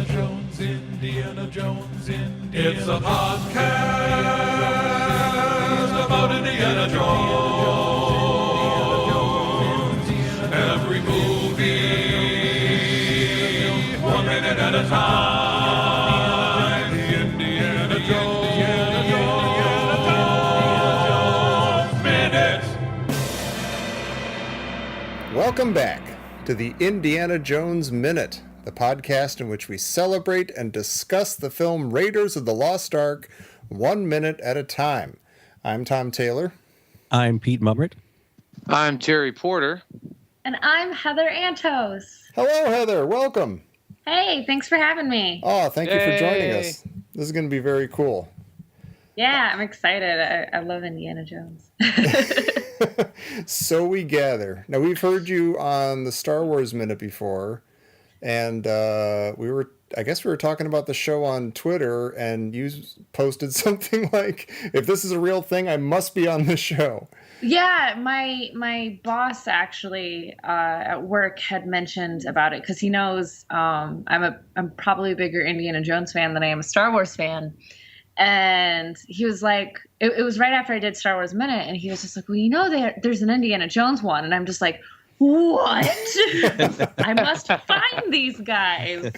Indiana Jones. It's a podcast about Indiana Jones. Every movie, 1 minute at a time. Indiana Jones Minute. Welcome back to the Indiana Jones Minute, the podcast in which we celebrate and discuss the film Raiders of the Lost Ark 1 minute at a time. I'm Tom Taylor. I'm Pete Mummert. I'm Jerry Porter. And I'm Heather Antos. Hello, Heather. Welcome. Hey, thanks for having me. Oh, thank you for joining us. This is going to be very cool. Yeah, I'm excited. I love Indiana Jones. So we gather. Now, we've heard you on the Star Wars Minute before, and I guess we were talking about the show on Twitter, and you posted something like, if this is a real thing, I must be on the show. Yeah, my boss actually at work had mentioned about it because he knows I'm probably a bigger Indiana Jones fan than I am a Star Wars fan. And he was like, it was right after I did Star Wars Minute, and he was just like, well, you know, there's an Indiana Jones one. And I'm just like, what? I must find these guys.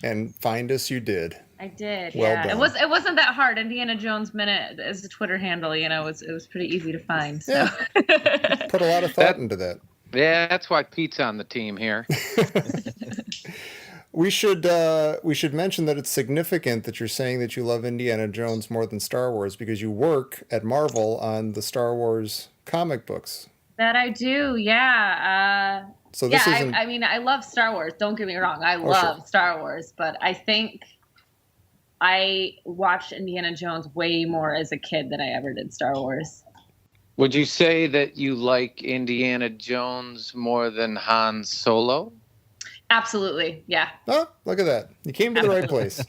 And find us you did. I did, Well yeah. done. It wasn't that hard. Indiana Jones Minute as a Twitter handle, you know, it was pretty easy to find. So. Yeah. Put a lot of thought into that. Yeah, that's why Pete's on the team here. We should mention that it's significant that you're saying that you love Indiana Jones more than Star Wars because you work at Marvel on the Star Wars comic books. That I do, yeah. So this isn't... I mean, I love Star Wars. Don't get me wrong. I love sure. Star Wars, but I think I watched Indiana Jones way more as a kid than I ever did Star Wars. Would you say that you like Indiana Jones more than Han Solo? Absolutely, yeah. Oh, look at that. You came to the right place.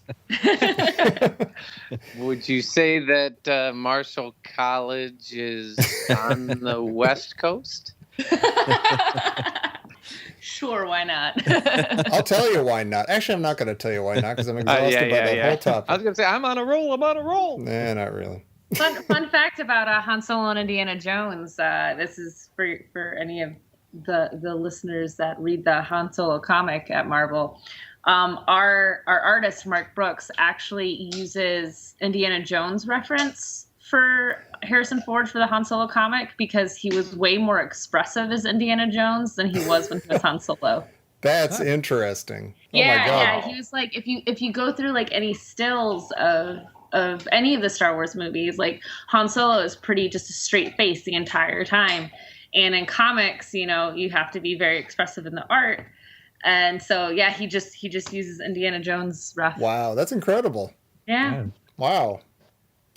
Would you say that Marshall College is on the West Coast? Sure, why not? I'll tell you why not. Actually, I'm not going to tell you why not because I'm exhausted by that whole topic. I was going to say, I'm on a roll. Nah, not really. Fun fact about Han Solo and Indiana Jones. This is for any of the listeners that read the Han Solo comic at Marvel. Our artist Mark Brooks actually uses Indiana Jones reference for Harrison Ford for the Han Solo comic because he was way more expressive as Indiana Jones than he was when he was Han Solo. That's interesting. Yeah, oh my God. yeah. He was like, if you go through like any stills of any of the Star Wars movies, like Han Solo is pretty just a straight face the entire time. And in comics, you know, you have to be very expressive in the art. And so, yeah, he just uses Indiana Jones ref. Wow, that's incredible. Yeah. Wow.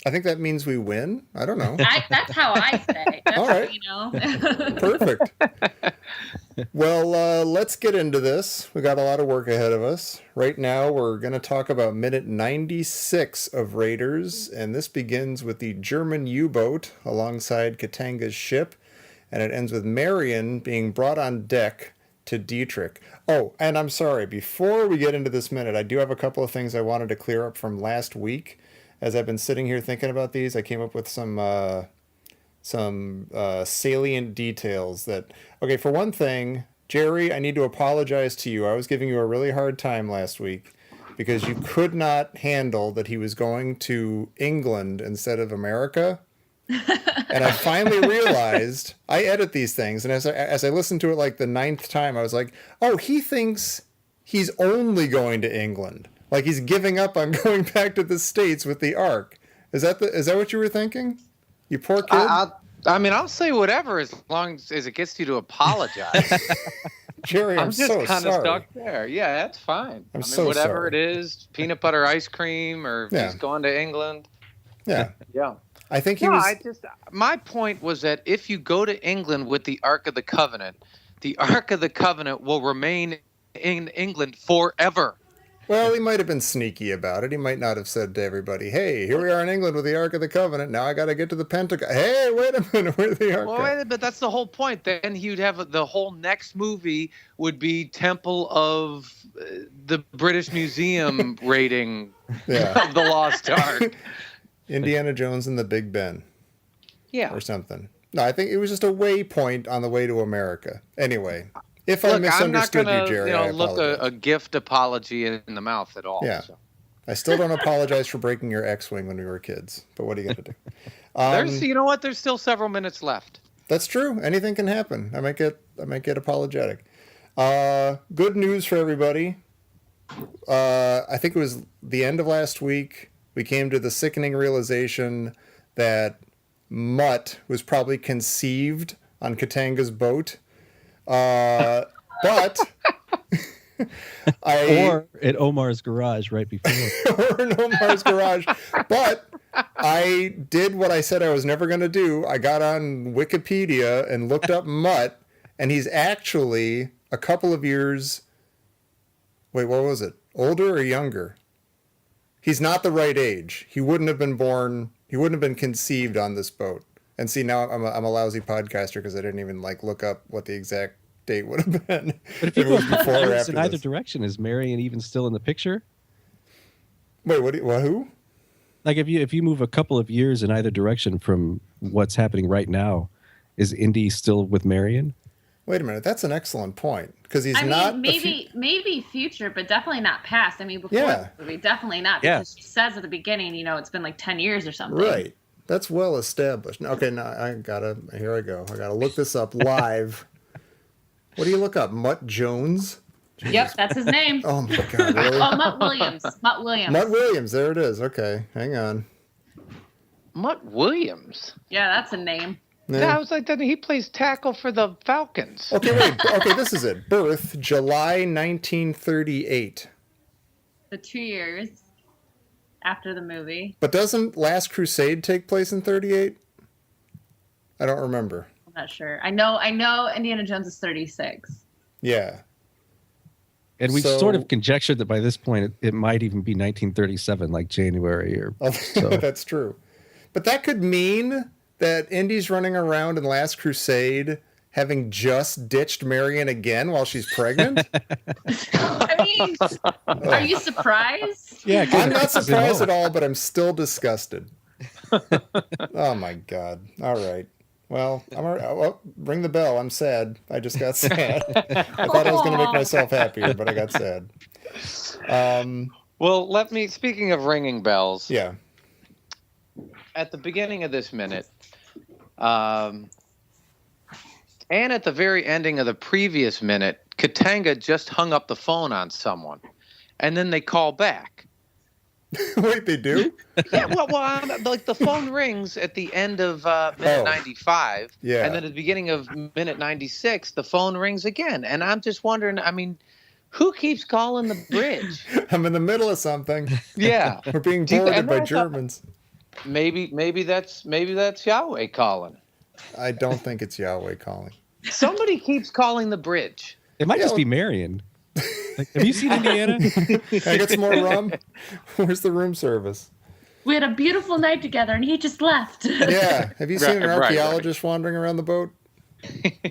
I think that means we win. I don't know. That's how I say. That's All right. how, you know. Perfect. Well, let's get into this. We got a lot of work ahead of us. Right now, we're going to talk about minute 96 of Raiders, and this begins with the German U-boat alongside Katanga's ship, and it ends with Marion being brought on deck to Dietrich. Oh, and I'm sorry, before we get into this minute, I do have a couple of things I wanted to clear up from last week. As I've been sitting here thinking about these, I came up with some salient details that... Okay, for one thing, Jerry, I need to apologize to you. I was giving you a really hard time last week because you could not handle that he was going to England instead of America. And I finally realized, I edit these things, and as I listened to it like the 9th time, I was like, oh, he thinks he's only going to England. Like he's giving up on going back to the States with the Ark. Is that what you were thinking? You poor kid? I'll say whatever as long as it gets you to apologize. Jerry, I'm just so kind of sorry. stuck there. Yeah, that's fine. Whatever sorry. It is, peanut butter ice cream, or if he's going to England. Yeah. Yeah. I think he was... my point was that if you go to England with the Ark of the Covenant will remain in England forever. Well, he might have been sneaky about it. He might not have said to everybody, "Hey, here we are in England with the Ark of the Covenant. Now I got to get to the Pentagon. Hey, wait a minute, where's the Ark?" Well, wait, but that's the whole point. Then you'd have the whole next movie would be Temple of the British Museum rating Yeah. of the Lost Ark. Indiana Jones and the Big Ben. Yeah. Or something. No, I think it was just a waypoint on the way to America. Anyway, if I Look, misunderstood I'm not you, Jerry, I gonna look apologize. a gift apology in the mouth at all. Yeah. So. I still don't apologize for breaking your X-wing when we were kids, but what are you gonna do? There's, you know what? There's still several minutes left. That's true. Anything can happen. I might get apologetic. Good news for everybody. I think it was the end of last week. We came to the sickening realization that Mutt was probably conceived on Katanga's boat. But or at Omar's garage right before. or in Omar's garage. But I did what I said I was never going to do. I got on Wikipedia and looked up Mutt, and he's actually a couple of years. Wait, what was it? Older or younger? He's not the right age. He wouldn't have been born. He wouldn't have been conceived on this boat. And see, now I'm a lousy podcaster because I didn't even look up what the exact date would have been. But if you it was go before or in after either this. direction, is Marion even still in the picture? Wait, who? Like if you move a couple of years in either direction from what's happening right now, is Indy still with Marion? Wait a minute, that's an excellent point because he's I not. mean, maybe future, but definitely not past. I mean, before Yeah. the movie, definitely not, Yeah. because she says at the beginning, it's been like 10 years or something. Right. That's well established. Okay, now here I go. I gotta look this up live. What do you look up? Mutt Jones? Yep, that's his name. Oh my God, really? Oh, Mutt Williams. Mutt Williams. Mutt Williams, there it is. Okay, hang on. Mutt Williams. Yeah, that's a name. Yeah, I was like, he plays tackle for the Falcons. Okay, wait. Okay, this is it. Birth, July 1938. The 2 years after the movie. But doesn't Last Crusade take place in 38? I don't remember. I'm not sure. I know Indiana Jones is 36. Yeah. And we've So- sort of conjectured that by this point it might even be 1937, like January or so. That's true. But that could mean that Indy's running around in Last Crusade having just ditched Marion again while she's pregnant? I mean, are you surprised? Yeah, I'm not surprised at all, but I'm still disgusted. Oh my God. All right. Well, ring the bell. I'm sad. I just got sad. I thought I was going to make myself happier, but I got sad. Well, speaking of ringing bells, Yeah. at the beginning of this minute, and at the very ending of the previous minute, Katanga just hung up the phone on someone, and then they call back. Wait, they do? Yeah, well, like the phone rings at the end of minute 95, Yeah. and then at the beginning of minute 96, the phone rings again, and I'm just wondering, I mean, who keeps calling the bridge? I'm in the middle of something. Yeah, We're being Do you- boarded and by I thought- Germans. maybe that's Yahweh calling. I don't think it's Yahweh calling. Somebody keeps calling the bridge. It might Yeah, just be Marion. Like, have you seen Indiana? Can I get some more rum? Where's the room service? We had a beautiful night together, and he just left. Yeah. Have you seen an Right, right. archaeologist wandering around the boat?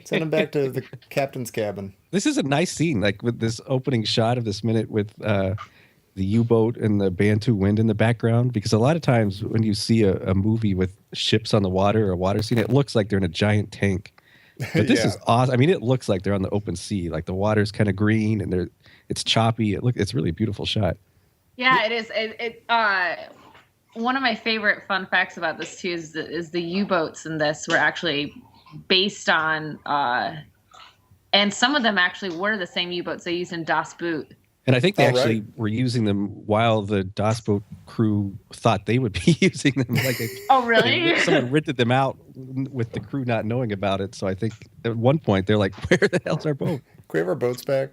Send him back to the captain's cabin. This is a nice scene, like with this opening shot of this minute with the U-boat and the Bantu wind in the background. Because a lot of times when you see a movie with ships on the water or a water scene, it looks like they're in a giant tank. But this Yeah. is awesome. I mean, it looks like they're on the open sea. Like the water's kind of green and it's choppy. It's really a beautiful shot. Yeah, it is. One of my favorite fun facts about this too is the U-boats in this were actually based on, and some of them actually were the same U-boats they used in Das Boot. And I think they Oh, actually right. were using them while the Das Boat crew thought they would be using them. Like Oh, really? someone rented them out with the crew not knowing about it. So I think at one point they're like, "Where the hell's our boat?" Can we have our boats back?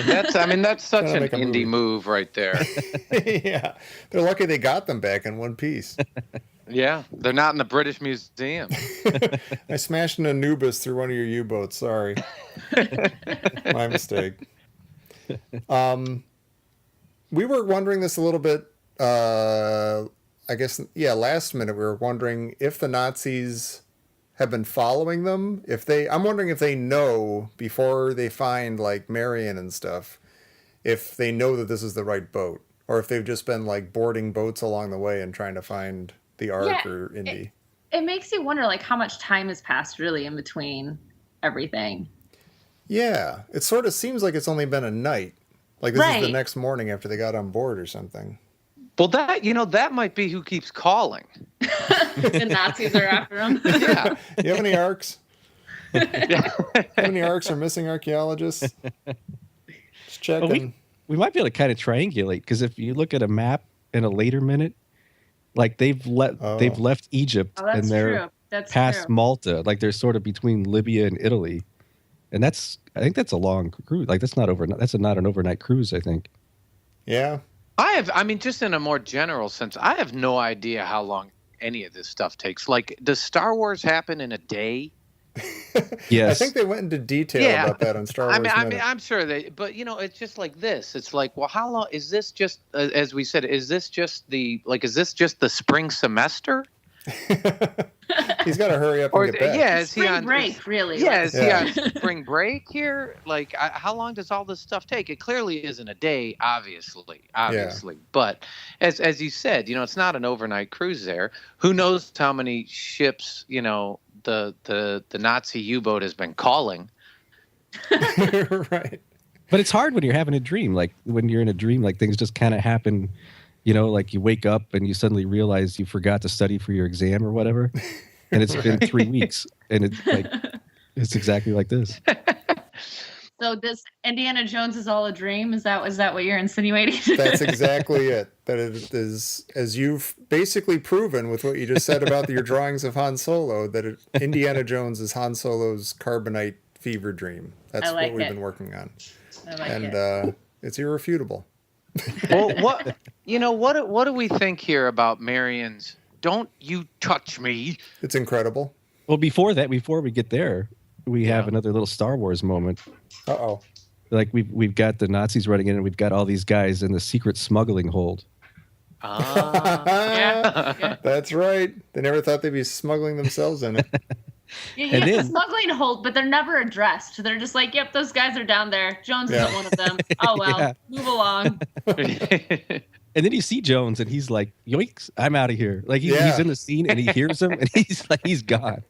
That's such Trying to an make a indie movie. move right there. Yeah. They're lucky they got them back in one piece. Yeah, they're not in the British Museum. I smashed an Anubis through one of your U-boats. Sorry. My mistake. we were wondering this a little bit. I guess, last minute we were wondering if the Nazis have been following them. I'm wondering if they know before they find like Marion and stuff, if they know that this is the right boat, or if they've just been like boarding boats along the way and trying to find the Ark or Indy. It makes you wonder like how much time has passed really in between everything. Yeah, it sort of seems like it's only been a night. Like this is the next morning after they got on board or something. Well, that might be who keeps calling. The Nazis are after them. Yeah. You have any arcs? Have any arcs or missing archaeologists? Just checking. Well, we might be able to kind of triangulate, because if you look at a map in a later minute, like they've left Egypt and they're past Malta, like they're sort of between Libya and Italy, and I think that's a long cruise. Like that's not an overnight cruise, I think. Yeah. Just in a more general sense, I have no idea how long any of this stuff takes. Like, does Star Wars happen in a day? I Yes. think they went into detail about that on Star Wars. I'm sure but it's just like this. It's like, well, how long is this? Just as we said, is this just the spring semester? He's got to hurry up and get back. Yeah, is he on break? Really? Yeah, is he on spring break here? Like, how long does all this stuff take? It clearly isn't a day, obviously. Yeah. But as you said, it's not an overnight cruise there. Who knows how many ships, the Nazi U-boat has been calling. Right. But it's hard when you're having a dream. Like when you're in a dream, like things just kind of happen. Like you wake up and you suddenly realize you forgot to study for your exam or whatever, and it's been 3 weeks, and it's exactly like this. So this Indiana Jones is all a dream? Is that what you're insinuating? That's exactly it. That it is, as you've basically proven with what you just said about your drawings of Han Solo, that Indiana Jones is Han Solo's carbonite fever dream. That's what we've been working on. I like it. It's irrefutable. Well, what do we think here about Marion's "Don't you touch me"? It's incredible. Well, before we get there, we have another little Star Wars moment. Uh-oh. Like we've got the Nazis running in, and we've got all these guys in the secret smuggling hold. Yeah. That's right. They never thought they'd be smuggling themselves in it. Yeah, the smuggling hold, but they're never addressed. They're just like, yep, those guys are down there. Jones isn't one of them. Oh, well, move along. And then you see Jones, and he's like, yoinks, I'm out of here. Like he's in the scene, and he hears him, and he's gone.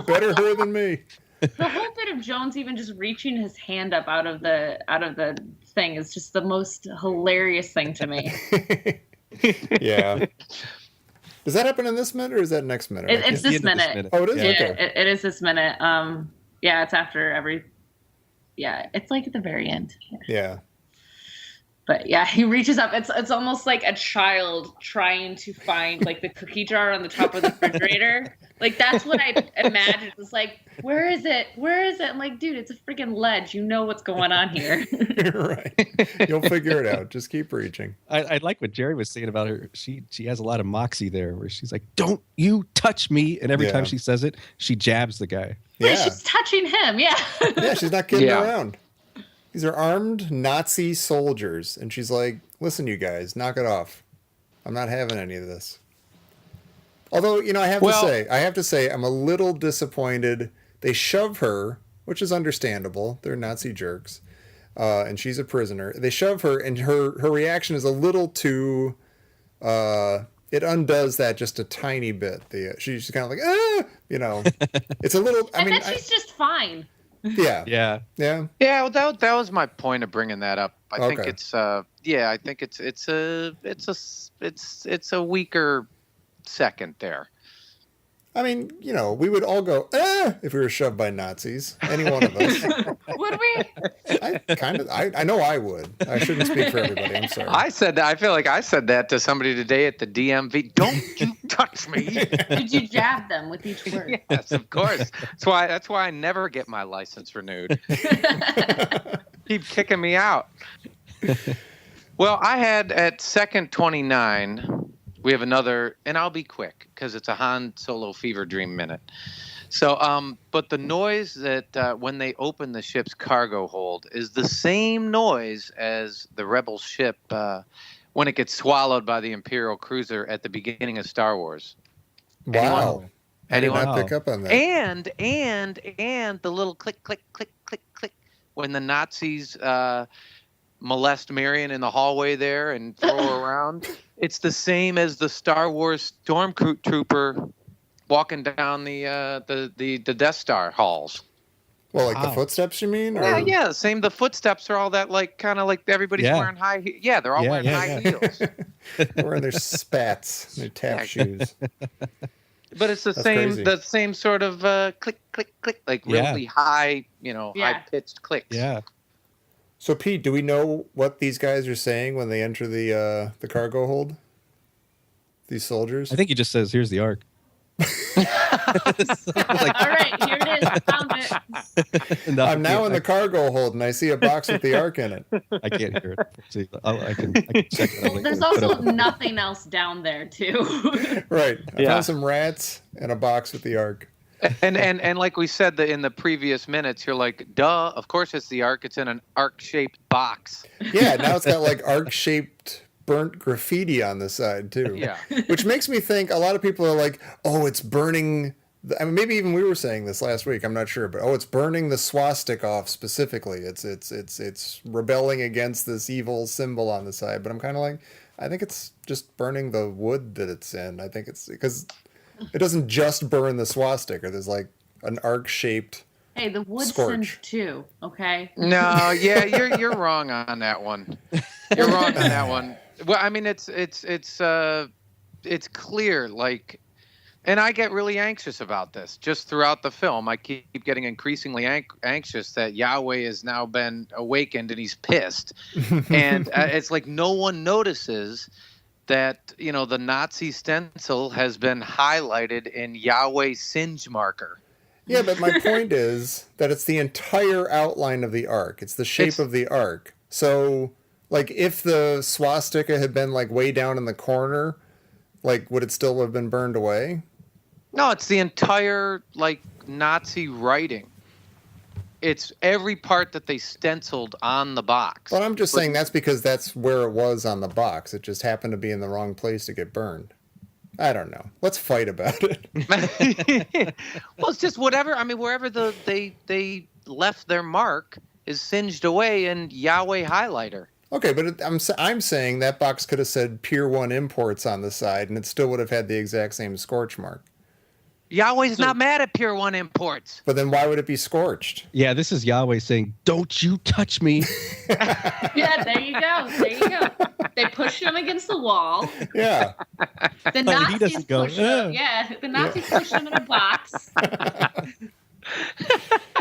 Better her than me. The whole bit of Jones even just reaching his hand up out of the thing is just the most hilarious thing to me. Yeah. Does that happen in this minute, or is that next minute? It's this minute. Oh, it is? Yeah, okay. it is this minute. It's after every... Yeah, it's like at the very end. Yeah. But yeah, he reaches up. It's almost like a child trying to find like the cookie jar on the top of the refrigerator. Like that's what I imagined. It's like, where is it? Where is it? I'm like, dude, it's a freaking ledge. You know what's going on here. Right. You'll figure it out. Just keep reaching. I like what Jerry was saying about her. She has a lot of moxie there, where she's like, "Don't you touch me!" And every time she says it, she jabs the guy. Wait, she's touching him. Yeah. Yeah, she's not kidding around. These are armed Nazi soldiers. And she's like, listen, you guys, knock it off. I'm not having any of this. Although, I have to say, I'm a little disappointed. They shove her, which is understandable. They're Nazi jerks. And she's a prisoner. They shove her, and her reaction is a little too... it undoes that just a tiny bit. She's kind of like, it's a little... And then she's just fine. Yeah. Well, that was my point of bringing that up. I think it's it's a weaker second there. I mean, we would all go, if we were shoved by Nazis. Any one of us. Would we? I know I would. I shouldn't speak for everybody. I'm sorry. I said that. I feel like I said that to somebody today at the DMV. Don't you touch me. Did you jab them with each word? Yes, of course. That's why I never get my license renewed. Keep kicking me out. Well, I had at second 29... We have another, and I'll be quick because it's a Han Solo fever dream minute. So, but the noise that when they open the ship's cargo hold is the same noise as the rebel ship when it gets swallowed by the Imperial cruiser at the beginning of Star Wars. Wow. I did Anyone? not pick up on that. And the little click, click, click, click, click when the Nazis molest Marion in the hallway there and throw her around. It's the same as the Star Wars stormtrooper walking down the Death Star halls. Well, like the footsteps, you mean? Yeah, Or- yeah. Same. The footsteps are all that like kind of like everybody's wearing high. Yeah, they're all wearing high heels. They're wearing their spats, their tap shoes. But it's the That's same. crazy. The same sort of click, click, click, like really high, high pitched clicks. Yeah. So, Pete, do we know what these guys are saying when they enter the cargo hold? These soldiers? I think he just says, "Here's the Ark." All right, here it is. I found it. I'm now in the cargo hold, and I see a box with the Ark in it. I can't hear it. See, I can check it out later. There's also nothing else down there too. Right. I found some rats and a box with the Ark. And like we said in the previous minutes, you're like, duh, of course it's the Ark. It's in an Ark-shaped box. Yeah, now it's got like Ark-shaped burnt graffiti on the side, too. Yeah. Which makes me think a lot of people are like, oh, it's burning... I mean, maybe even we were saying this last week, I'm not sure, but it's burning the swastika off specifically. It's rebelling against this evil symbol on the side. But I'm kind of like, I think it's just burning the wood that it's in. I think it's... because... it doesn't just burn the swastika. There's like an arc-shaped Hey, the wood scorch. singed too, okay? No, yeah, you're wrong on that one. You're wrong on that one. Well, I mean, it's clear, like, and I get really anxious about this. Just throughout the film, I keep getting increasingly anxious that Yahweh has now been awakened and he's pissed, and it's like no one notices that the Nazi stencil has been highlighted in Yahweh's singe marker. Yeah, but my point is that it's the entire outline of the arc. It's the shape of the arc. So, like, if the swastika had been, like, way down in the corner, like, would it still have been burned away? No, it's the entire, like, Nazi writing. It's every part that they stenciled on the box. Well, I'm just saying that's because that's where it was on the box. It just happened to be in the wrong place to get burned. I don't know. Let's fight about it. Well, it's just whatever. I mean, wherever they left their mark is singed away in Yahweh highlighter. Okay, but I'm saying that box could have said Pier 1 Imports on the side, and it still would have had the exact same scorch mark. Yahweh's not mad at Pier 1 Imports. But then why would it be scorched? Yeah, this is Yahweh saying, "Don't you touch me." Yeah, there you go. There you go. They pushed him against the wall. Yeah. The He Nazis doesn't go, pushed him. Yeah, the Nazis pushed him in a box.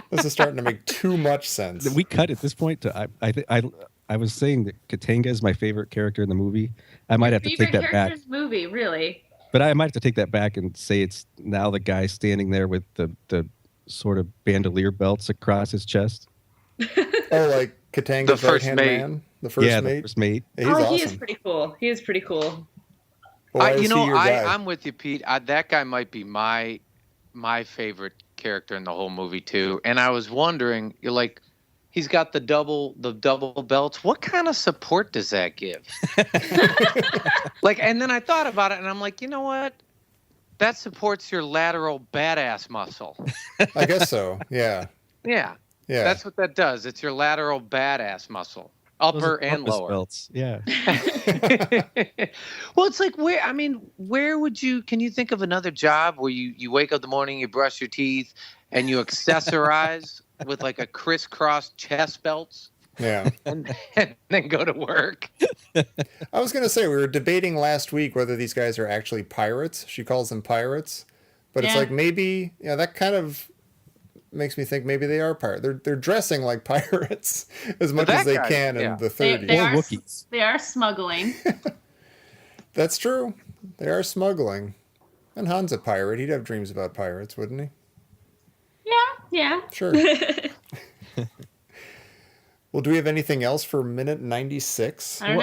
This is starting to make too much sense. We cut at this point to I was saying that Katanga is my favorite character in the movie. I might have to take that back. Movie, really. But I might have to take that back and say it's now the guy standing there with the sort of bandolier belts across his chest. Oh, like Katanga's The first right-hand mate. man? The first mate? The first mate. Yeah, he's awesome. He is pretty cool. He is pretty cool. Well, why is he your guy? I'm with you, Pete. That guy might be my favorite character in the whole movie too. And I was wondering, you're like, he's got the double belts. What kind of support does that give? And then I thought about it, and I'm like, you know what? That supports your lateral badass muscle. I guess so. Yeah. Yeah. Yeah. That's what that does. It's your lateral badass muscle, upper and Compass lower. belts. Yeah. Well, it's like where would you? Can you think of another job where you wake up in the morning, you brush your teeth, and you accessorize with like a crisscross chest belts? Yeah. And then go to work. I was going to say, we were debating last week whether these guys are actually pirates. She calls them pirates. But it's Yeah. like maybe, that kind of makes me think maybe they are pirates. They're dressing like pirates as much as they can in the 30s. They Or are, Wookiees. they are smuggling. That's true. They are smuggling. And Han's a pirate. He'd have dreams about pirates, wouldn't he? Yeah. Sure. Well, do we have anything else for minute 96? I don't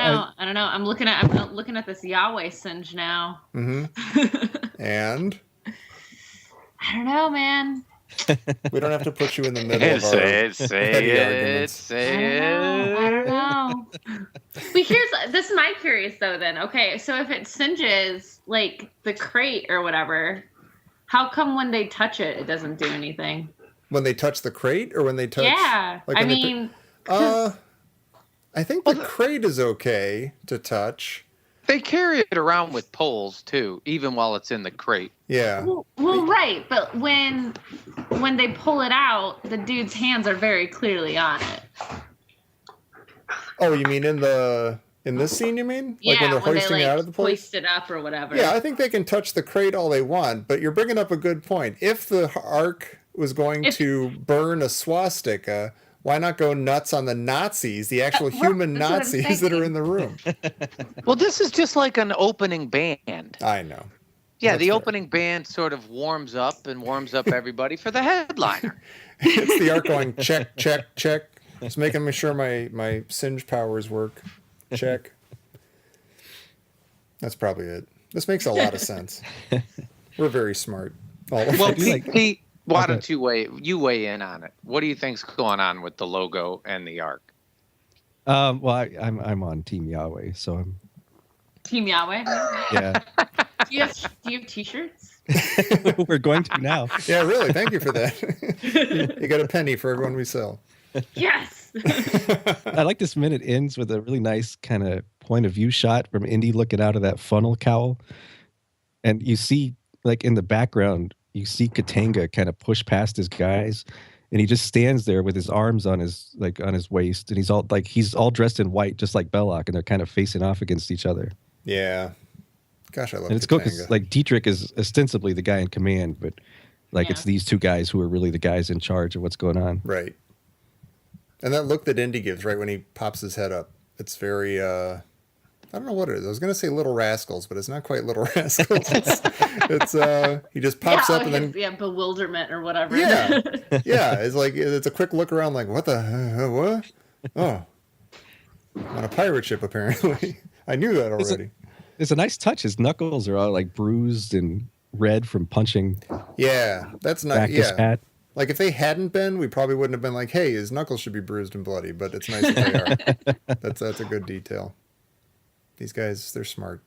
know. I'm looking at this Yahweh singe now. Mm-hmm. And? I don't know, man. We don't have to put you in the middle of our Say it, petty say it, arguments. say I don't it. know. But this is my curious though. Then okay, so if it singes like the crate or whatever, how come when they touch it, it doesn't do anything? When they touch the crate, or when they touch? Yeah, Like I when they mean, I think the crate is okay to touch. They carry it around with poles too, even while it's in the crate. Yeah. well, right. But when they pull it out, the dude's hands are very clearly on it. Oh, you mean in this scene? You mean like when they're hoisting it out of the place? Hoist it up or whatever. Yeah, I think they can touch the crate all they want, but you're bringing up a good point. If the Ark was going to burn a swastika, why not go nuts on the Nazis, the actual human that's what I'm Nazis that are in the room? Well, this is just like an opening band. I know. Yeah, That's the fair. opening band sort of warms up everybody for the headliner. It's the Ark going check, check, check. Just making sure my singe powers work. Check. That's probably it. This makes a lot of sense. We're very smart. All of Well, us. Pete, why don't you weigh in on it? What do you think's going on with the logo and the Ark? Well, I'm on Team Yahweh, so I'm Team Yahweh. yeah. Do you have T-shirts? We're going to now. Yeah, really. Thank you for that. You got a penny for everyone we sell. Yes. I like this minute ends with a really nice kind of point of view shot from Indy looking out of that funnel cowl, and you see like in the background you see Katanga kind of push past his guys, and he just stands there with his arms on his waist, and he's all dressed in white just like Belloc, and they're kind of facing off against each other. Yeah. Gosh, I love And it's cool because Katanga. like Dietrich is ostensibly the guy in command, but like it's these two guys who are really the guys in charge of what's going on. Right. And that look that Indy gives right when he pops his head up, it's very, I don't know what it is. I was going to say Little Rascals, but it's not quite Little Rascals. It's he just pops up and then... bewilderment or whatever. Yeah. Yeah. It's like, it's a quick look around like, what the, what? Oh. On a pirate ship, apparently. I knew that already. It's a nice touch. His knuckles are all like bruised and red from punching. Yeah. That's not, back his hat. Like if they hadn't been, we probably wouldn't have been like, hey, his knuckles should be bruised and bloody, but it's nice that they are. That's a good detail. These guys, they're smart.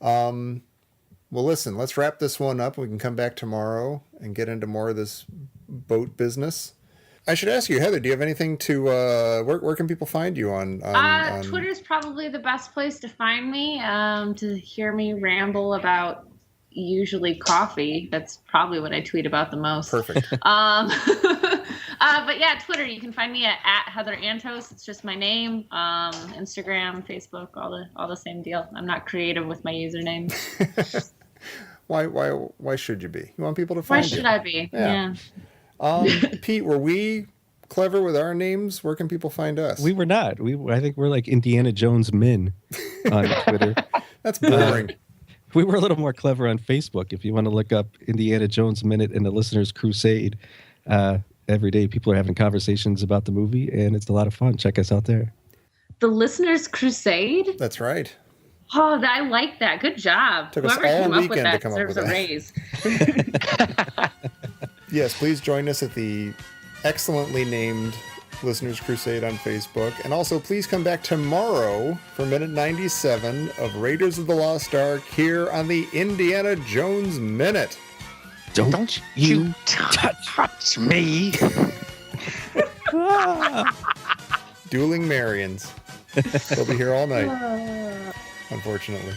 Well, listen, let's wrap this one up. We can come back tomorrow and get into more of this boat business. I should ask you, Heather, do you have anything to, where can people find you on Twitter's probably the best place to find me, to hear me ramble about usually coffee. That's probably what I tweet about the most. Perfect. But yeah, Twitter, you can find me at Heather Antos. It's just my name. Instagram, Facebook, all the same deal. I'm not creative with my username. Why should you be? You want people to find you. Why should I be? Yeah. Pete, were we clever with our names? Where can people find us? We were not. I think we're like Indiana Jones men on Twitter. That's boring. We were a little more clever on Facebook. If you want to look up Indiana Jones Minute and the Listener's Crusade, every day people are having conversations about the movie, and it's a lot of fun. Check us out there. The Listener's Crusade? That's right. Oh, I like that. Good job. Took us Whoever all came up with weekend to that come up deserves with a that. raise. Yes, please join us at the excellently named Listeners Crusade on Facebook. And also, please come back tomorrow for minute 97 of Raiders of the Lost Ark here on the Indiana Jones Minute. Don't you touch me. Dueling Marions. They'll be here all night, unfortunately.